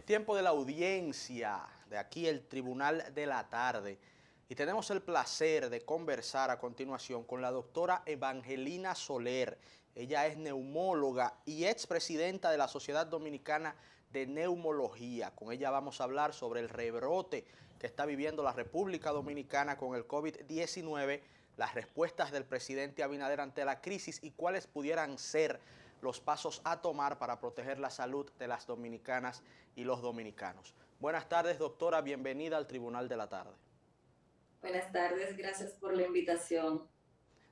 tiempo de la audiencia de aquí el Tribunal de la Tarde y tenemos el placer de conversar a continuación con la doctora Evangelina Soler. Ella es neumóloga y expresidenta de la Sociedad Dominicana de Neumología. Con ella vamos a hablar sobre el rebrote que está viviendo la República Dominicana con el COVID-19, las respuestas del presidente Abinader ante la crisis y cuáles pudieran ser los pasos a tomar para proteger la salud de las dominicanas y los dominicanos. Buenas tardes, doctora, bienvenida al Tribunal de la Tarde. Buenas tardes, gracias por la invitación.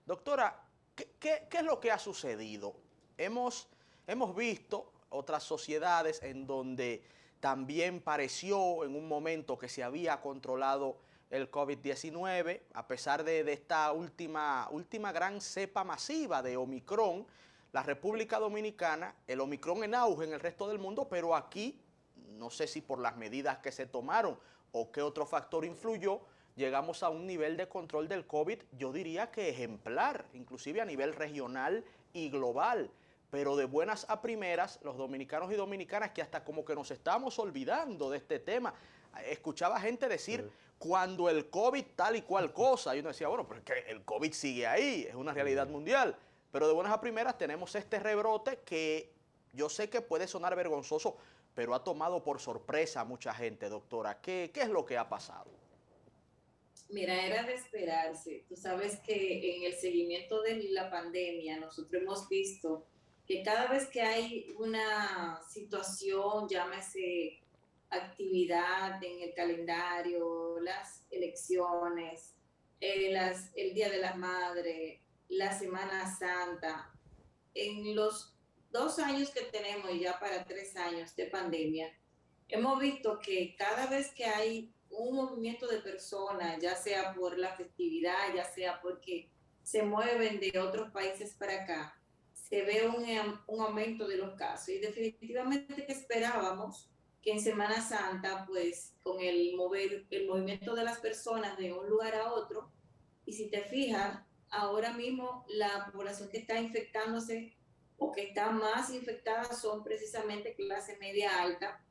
Doctora, ¿qué es lo que ha sucedido? Hemos visto otras sociedades en donde también pareció en un momento que se había controlado el COVID-19, a pesar de esta última gran cepa masiva de Omicron. La República Dominicana, el Omicron en auge en el resto del mundo, pero aquí, no sé si por las medidas que se tomaron o qué otro factor influyó, llegamos a un nivel de control del COVID, yo diría que ejemplar, inclusive a nivel regional y global. Pero de buenas a primeras, los dominicanos y dominicanas que hasta como que nos estamos olvidando de este tema. Escuchaba gente decir, cuando el COVID tal y cual cosa, y uno decía, bueno, pero es que el COVID sigue ahí, es una realidad mundial. Pero de buenas a primeras tenemos este rebrote que yo sé que puede sonar vergonzoso, pero ha tomado por sorpresa a mucha gente, doctora. ¿Qué es lo que ha pasado? Mira, era de esperarse. Tú sabes que en el seguimiento de la pandemia nosotros hemos visto que cada vez que hay una situación, llámese actividad en el calendario, las elecciones, el Día de la Madre, la Semana Santa, en los 2 años que tenemos y ya para 3 años de pandemia, hemos visto que cada vez que hay un movimiento de personas, ya sea por la festividad, ya sea porque se mueven de otros países para acá, se ve un aumento de los casos. Y definitivamente que esperábamos que en Semana Santa, pues con el movimiento de las personas de un lugar a otro, y si te fijas, ahora mismo la población que está infectándose o que está más infectada son precisamente clase media alta,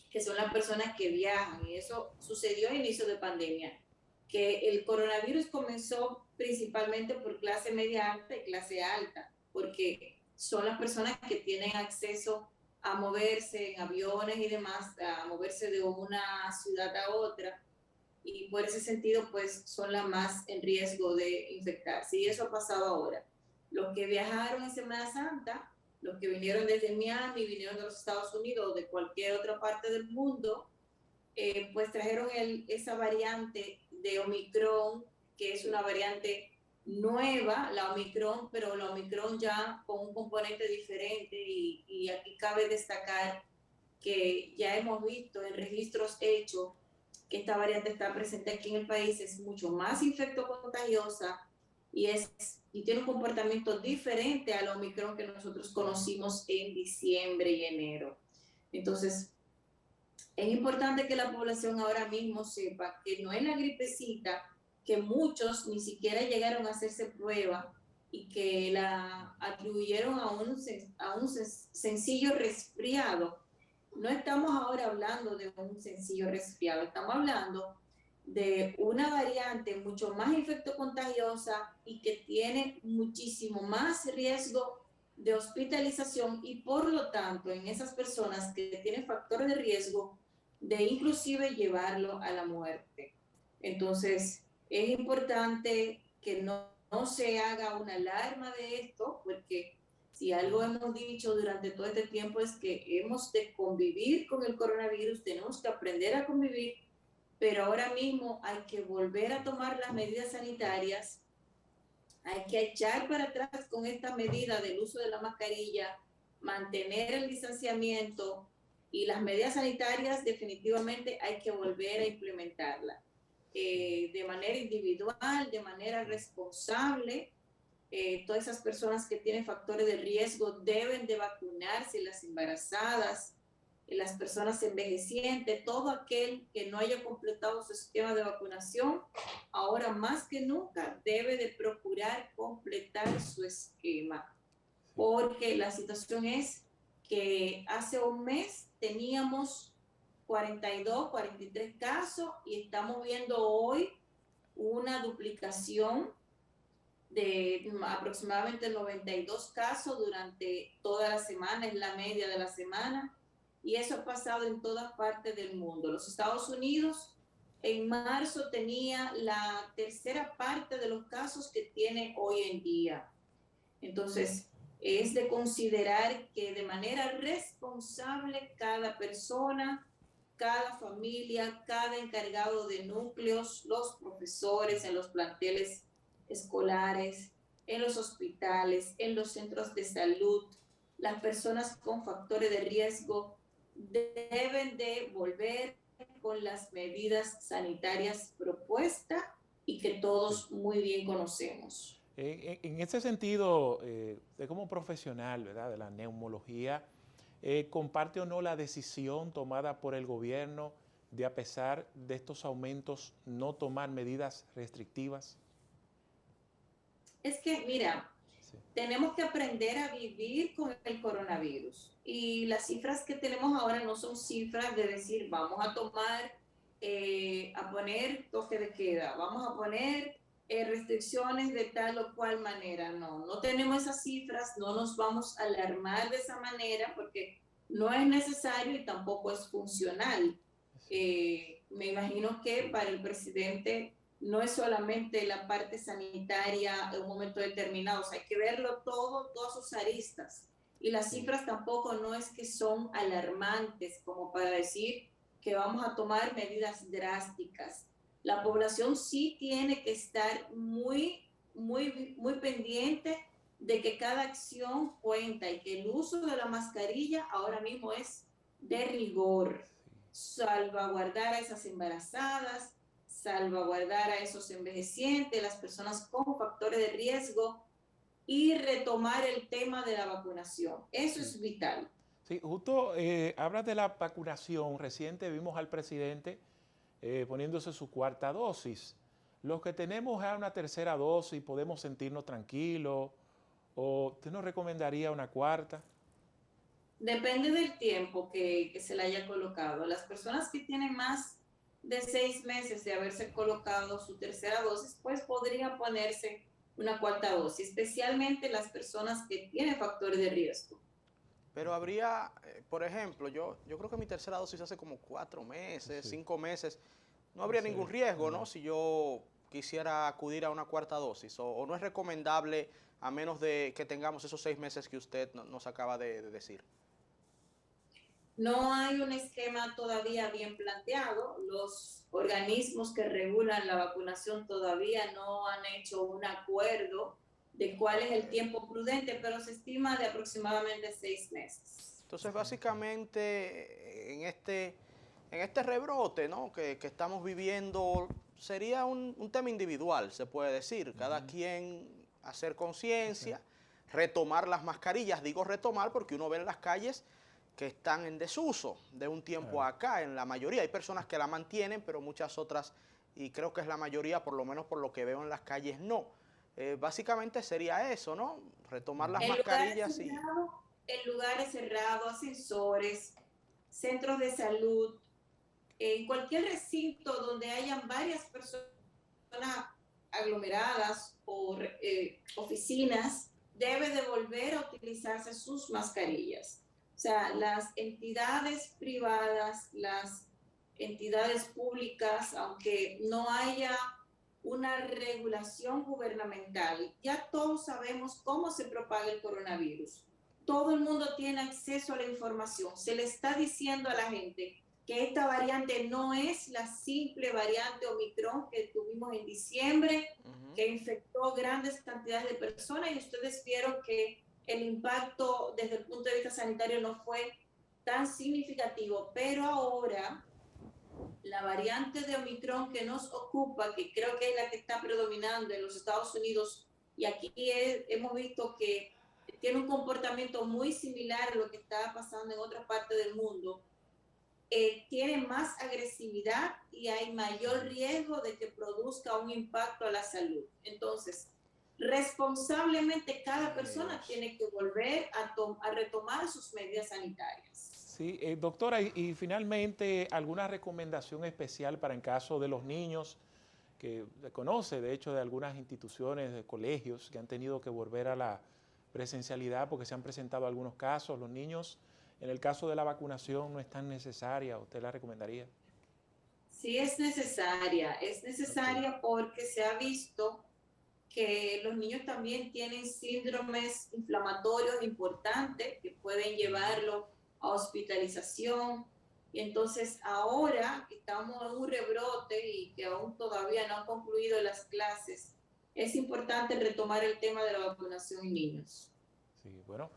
que son las personas que viajan. Y eso sucedió a inicio de pandemia, que el coronavirus comenzó principalmente por clase media alta y clase alta, porque son las personas que tienen acceso a moverse en aviones y demás, a moverse de una ciudad a otra, y por ese sentido pues son las más en riesgo de infectarse. Y eso ha pasado ahora. Los que viajaron en Semana Santa, los que vinieron desde Miami, vinieron de los Estados Unidos o de cualquier otra parte del mundo, pues trajeron esa variante de Omicron, que es una variante nueva, la Omicron, pero la Omicron ya con un componente diferente, y aquí cabe destacar que ya hemos visto en registros hechos que esta variante está presente aquí en el país, es mucho más infectocontagiosa y tiene un comportamiento diferente al Omicron que nosotros conocimos en diciembre y enero. Entonces, es importante que la población ahora mismo sepa que no es la gripecita, que muchos ni siquiera llegaron a hacerse prueba y que la atribuyeron a un sencillo resfriado. No estamos ahora hablando de un sencillo resfriado, estamos hablando de una variante mucho más infectocontagiosa y que tiene muchísimo más riesgo de hospitalización, y por lo tanto en esas personas que tienen factores de riesgo de inclusive llevarlo a la muerte. Entonces es importante que no se haga una alarma de esto, porque si algo hemos dicho durante todo este tiempo es que hemos de convivir con el coronavirus, tenemos que aprender a convivir, pero ahora mismo hay que volver a tomar las medidas sanitarias, hay que echar para atrás con esta medida del uso de la mascarilla, mantener el distanciamiento, y las medidas sanitarias definitivamente hay que volver a implementarlas de manera individual, de manera responsable. Todas esas personas que tienen factores de riesgo deben de vacunarse, las embarazadas, las personas envejecientes, todo aquel que no haya completado su esquema de vacunación, ahora más que nunca debe de procurar completar su esquema, porque la situación es que hace un mes teníamos 42, 43 casos y estamos viendo hoy una duplicación de aproximadamente 92 casos durante toda la semana, es la media de la semana, y eso ha pasado en todas partes del mundo. Los Estados Unidos en marzo tenía la tercera parte de los casos que tiene hoy en día. Entonces, es de considerar que de manera responsable cada persona, cada familia, cada encargado de núcleos, los profesores en los planteles escolares, en los hospitales, en los centros de salud, las personas con factores de riesgo deben de volver con las medidas sanitarias propuestas y que todos muy bien conocemos. En ese sentido, de como profesional, ¿verdad?, de la neumología, ¿comparte o no la decisión tomada por el gobierno de, a pesar de estos aumentos, no tomar medidas restrictivas? Es que, mira, Sí. tenemos que aprender a vivir con el coronavirus. Y las cifras que tenemos ahora no son cifras de decir, vamos a tomar, a poner toque de queda, vamos a poner restricciones de tal o cual manera. No, no tenemos esas cifras, no nos vamos a alarmar de esa manera porque no es necesario y tampoco es funcional. Me imagino que para el presidente no es solamente la parte sanitaria en un momento determinado, o sea, hay que verlo todo, todas sus aristas. Y las cifras tampoco no es que son alarmantes como para decir que vamos a tomar medidas drásticas. La población sí tiene que estar muy pendiente de que cada acción cuenta y que el uso de la mascarilla ahora mismo es de rigor. Salvaguardar a esas embarazadas, salvaguardar a esos envejecientes, las personas con factores de riesgo y retomar el tema de la vacunación. Eso es vital. Sí, justo hablas de la vacunación. Reciente vimos al presidente poniéndose su cuarta dosis. Los que tenemos ya una tercera dosis, ¿podemos sentirnos tranquilos? ¿O usted nos recomendaría una cuarta? Depende del tiempo que se le haya colocado. Las personas que tienen más de 6 meses de haberse colocado su tercera dosis, pues podría ponerse una cuarta dosis, especialmente las personas que tienen factores de riesgo. Pero habría, por ejemplo, yo creo que mi tercera dosis hace como 4 meses, Sí. 5 meses. No habría ningún riesgo, ¿no? Si yo quisiera acudir a una cuarta dosis. O no es recomendable a menos de que tengamos esos 6 meses que usted nos acaba de decir. No hay un esquema todavía bien planteado. Los organismos que regulan la vacunación todavía no han hecho un acuerdo de cuál es el tiempo prudente, pero se estima de aproximadamente 6 meses. Entonces, básicamente, en este rebrote, ¿no?, que estamos viviendo, sería un tema individual, se puede decir. Cada quien hacer conciencia, retomar las mascarillas. Digo retomar porque uno ve en las calles que están en desuso de un tiempo acá, en la mayoría. Hay personas que la mantienen, pero muchas otras, y creo que es la mayoría, por lo menos por lo que veo en las calles, no. Básicamente sería eso, ¿no? Retomar las mascarillas y... En lugares cerrados, ascensores, centros de salud, en cualquier recinto donde hayan varias personas aglomeradas o oficinas, debe de volver a utilizarse sus mascarillas. O sea, las entidades privadas, las entidades públicas, aunque no haya una regulación gubernamental, ya todos sabemos cómo se propaga el coronavirus. Todo el mundo tiene acceso a la información. Se le está diciendo a la gente que esta variante no es la simple variante Omicron que tuvimos en diciembre, que infectó grandes cantidades de personas, y ustedes vieron que el impacto desde el punto de vista sanitario no fue tan significativo, pero ahora la variante de Omicron que nos ocupa, que creo que es la que está predominando en los Estados Unidos, y aquí hemos visto que tiene un comportamiento muy similar a lo que está pasando en otras partes del mundo, tiene más agresividad y hay mayor riesgo de que produzca un impacto a la salud. Entonces, responsablemente cada persona tiene que volver a retomar sus medidas sanitarias. Sí, doctora, y finalmente, ¿alguna recomendación especial para en caso de los niños que se conoce, de hecho, de algunas instituciones, de colegios que han tenido que volver a la presencialidad porque se han presentado algunos casos? Los niños, en el caso de la vacunación, no es tan necesaria. ¿Usted la recomendaría? Sí es necesaria porque se ha visto que los niños también tienen síndromes inflamatorios importantes que pueden llevarlo a hospitalización. Y entonces ahora que estamos en un rebrote y que aún todavía no han concluido las clases, es importante retomar el tema de la vacunación en niños. Sí, bueno,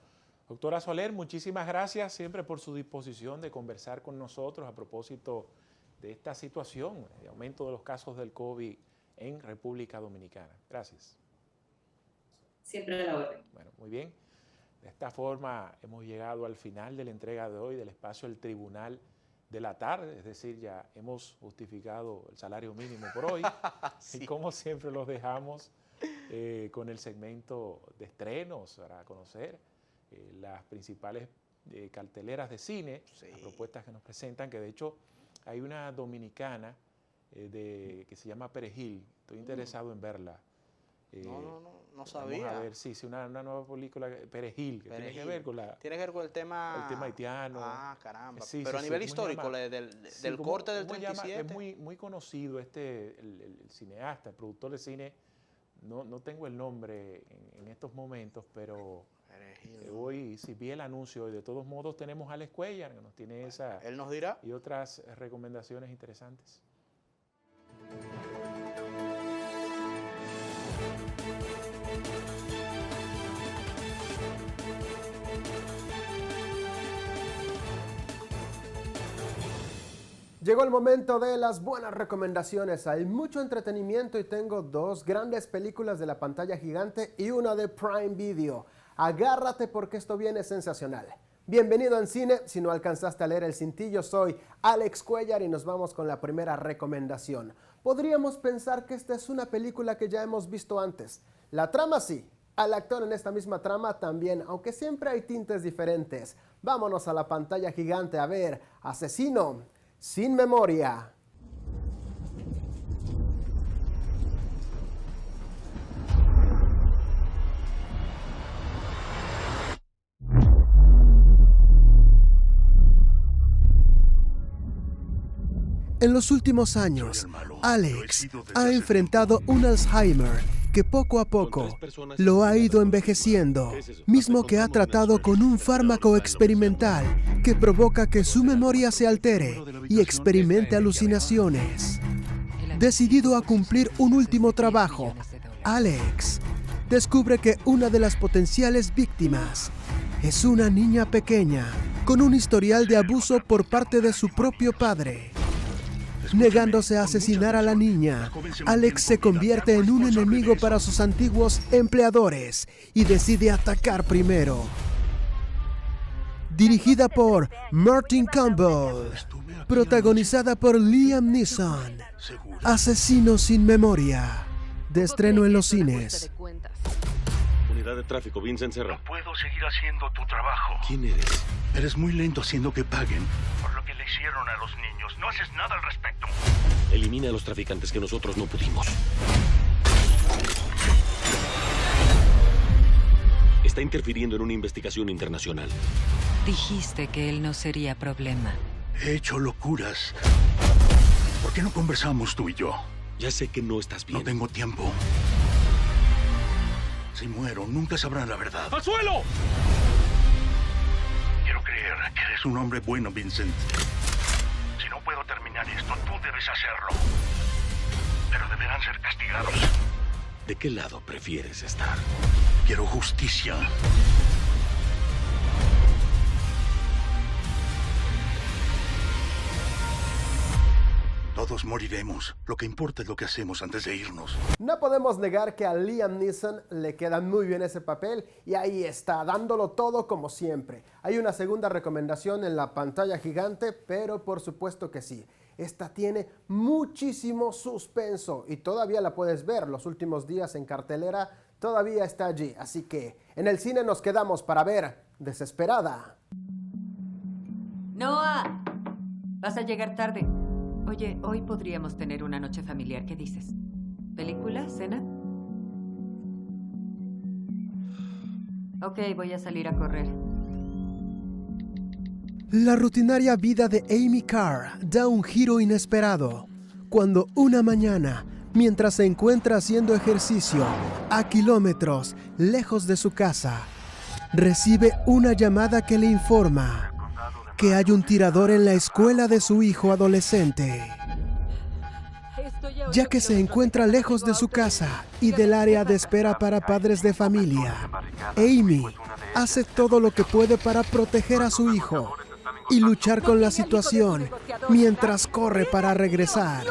doctora Soler, muchísimas gracias siempre por su disposición de conversar con nosotros a propósito de esta situación de aumento de los casos del COVID en República Dominicana. Gracias. Siempre a la orden. Bueno, muy bien. De esta forma hemos llegado al final de la entrega de hoy del espacio del Tribunal de la Tarde, es decir, ya hemos justificado el salario mínimo por hoy. Sí. Y como siempre los dejamos con el segmento de estrenos para conocer las principales carteleras de cine, sí, las propuestas que nos presentan, que de hecho hay una dominicana que se llama Perejil. Estoy interesado en verla. No sabía. Vamos a ver, sí, una nueva película, Perejil, que tiene que ver con el tema haitiano. Ah, caramba. Sí, pero sí, a nivel histórico, del corte del 37. Es muy conocido el cineasta, el productor de cine. No tengo el nombre en estos momentos, pero hoy sí vi el anuncio y de todos modos tenemos a Alex Cuellar, que nos tiene esa. Él nos dirá. Y otras recomendaciones interesantes. Llegó el momento de las buenas recomendaciones. Hay mucho entretenimiento y tengo dos grandes películas de la pantalla gigante y una de Prime Video. Agárrate porque esto viene sensacional. Bienvenido en Cine. Si no alcanzaste a leer el cintillo, soy Alex Cuellar y nos vamos con la primera recomendación. Podríamos pensar que esta es una película que ya hemos visto antes. La trama sí. Al actor en esta misma trama también, aunque siempre hay tintes diferentes. Vámonos a la pantalla gigante a ver Asesino sin memoria. En los últimos años, Alex ha enfrentado un Alzheimer que poco a poco lo ha ido envejeciendo, mismo que ha tratado con un fármaco experimental que provoca que su memoria se altere y experimente alucinaciones. Decidido a cumplir un último trabajo, Alex descubre que una de las potenciales víctimas es una niña pequeña con un historial de abuso por parte de su propio padre. Negándose a asesinar a la niña, Alex se convierte en un enemigo para sus antiguos empleadores y decide atacar primero. Dirigida por Martin Campbell, protagonizada por Liam Neeson, Asesino sin memoria, de estreno en los cines. Unidad de tráfico, Vincent Serra. No puedo seguir haciendo tu trabajo. ¿Quién eres? Eres muy lento haciendo que paguen por lo que le hicieron a los niños. No haces nada al respecto. Elimina a los traficantes que nosotros no pudimos. Está interfiriendo en una investigación internacional. Dijiste que él no sería problema. He hecho locuras. ¿Por qué no conversamos tú y yo? Ya sé que no estás bien. No tengo tiempo. Si muero, nunca sabrán la verdad. ¡Al suelo! Quiero creer que eres un hombre bueno, Vincent. Si no puedo terminar esto, tú debes hacerlo. Pero deberán ser castigados. ¿De qué lado prefieres estar? Quiero justicia. Todos moriremos. Lo que importa es lo que hacemos antes de irnos. No podemos negar que a Liam Neeson le queda muy bien ese papel y ahí está, dándolo todo como siempre. Hay una segunda recomendación en la pantalla gigante, pero por supuesto que sí. Esta tiene muchísimo suspenso y todavía la puedes ver los últimos días en cartelera, todavía está allí. Así que en el cine nos quedamos para ver Desesperada. Vas a llegar tarde. Oye, hoy podríamos tener una noche familiar. ¿Qué dices? ¿Película? ¿Cena? Ok, voy a salir a correr. La rutinaria vida de Amy Carr da un giro inesperado cuando una mañana, mientras se encuentra haciendo ejercicio a kilómetros lejos de su casa, recibe una llamada que le informa que hay un tirador en la escuela de su hijo adolescente. Ya que se encuentra lejos de su casa y del área de espera para padres de familia, Amy hace todo lo que puede para proteger a su hijo y luchar con la situación mientras corre para regresar.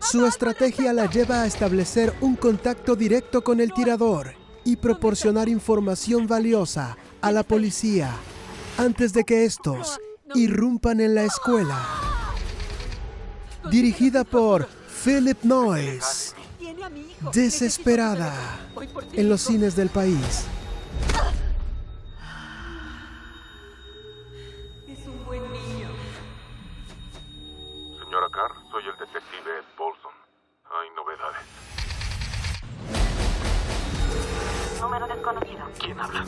Su estrategia la lleva a establecer un contacto directo con el tirador y proporcionar información valiosa a la policía antes de que estos irrumpan en la escuela. Dirigida por Philip Noyce, desesperada en los cines del país. Señora Carr, soy el detective Ed Paulson. Hay novedades. Número desconocido. ¿Quién habla?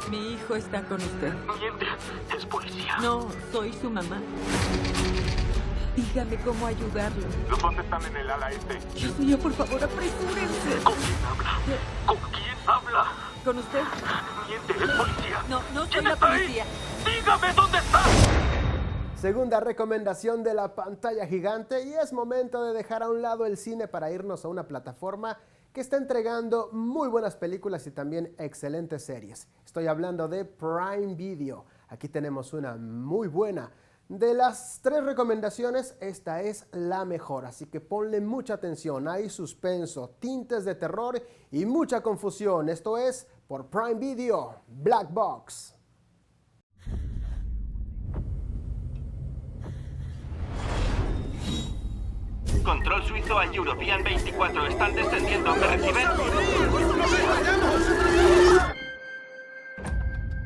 Mi hijo está con usted. Miente. Es policía. No, soy su mamá. Dígame cómo ayudarlo. Los dos están en el ala este. Dios mío, por favor, apresúrense. ¿Con quién habla? ¿Con quién habla? ¿Con usted? Miente. Es policía. No, no soy ¿Quién la está ahí? policía. Dígame dónde está. Segunda recomendación de la pantalla gigante, y es momento de dejar a un lado el cine para irnos a una plataforma que está entregando muy buenas películas y también excelentes series. Estoy hablando de Prime Video. Aquí tenemos una muy buena. De las 3 recomendaciones, esta es la mejor, así que ponle mucha atención. Hay suspenso, tintes de terror y mucha confusión. Esto es, por Prime Video, Black Box. Control suizo a European 24. Están descendiendo. ¿Me reciben?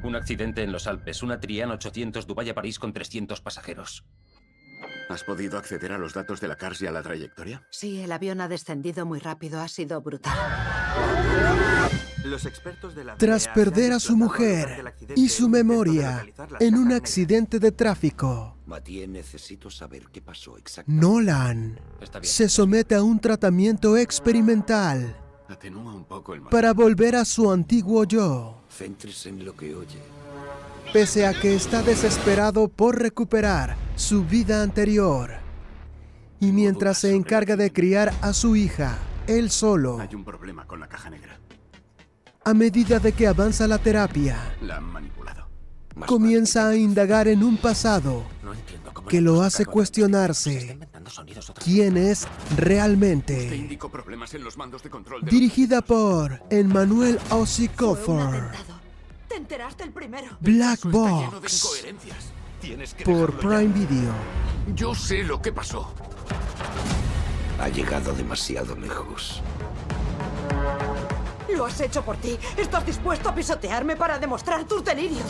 Un accidente en los Alpes. Una Trian 800 Dubái a París con 300 pasajeros. ¿Has podido acceder a los datos de la CARS y a la trayectoria? Sí, el avión ha descendido muy rápido. Ha sido brutal. Los expertos de la Tras perder a su mujer y su memoria en un accidente de tráfico, Mathieu, necesito saber qué pasó exactamente. Nolan se somete a un tratamiento experimental Atenúa un poco el mal. para volver a su antiguo yo, Céntrese en lo que oye. pese a que está desesperado por recuperar su vida anterior. Y mientras se encarga de criar a su hija, él solo, Hay un problema con la caja negra. a medida de que avanza la terapia, La han manipulado. comienza a indagar en un pasado No entiendo cómo que le lo puso hace cargo a cuestionarse está inventando sonidos otra quién es Usted realmente. indicó problemas en los mandos de control de Dirigida por Emmanuel Ozzy Fue un Coulthard. atentado. Te enteraste el primero. Black Eso está lleno de Box incoherencias. Tienes que por dejarlo ya. Prime Video. Yo sé lo que pasó. Ha llegado demasiado lejos. Lo has hecho por ti. Estás dispuesto a pisotearme para demostrar tus delirios.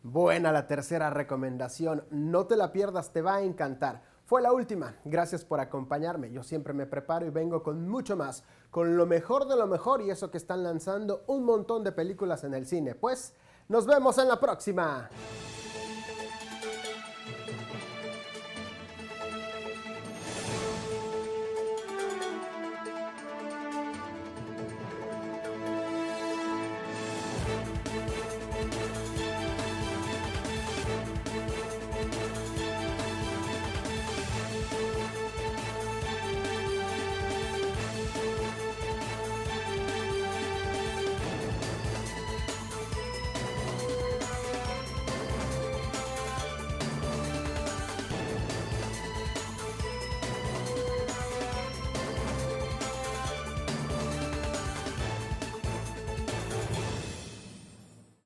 Buena la tercera recomendación. No te la pierdas, te va a encantar. Fue la última. Gracias por acompañarme. Yo siempre me preparo y vengo con mucho más. Con lo mejor de lo mejor y eso que están lanzando un montón de películas en el cine. Pues, nos vemos en la próxima.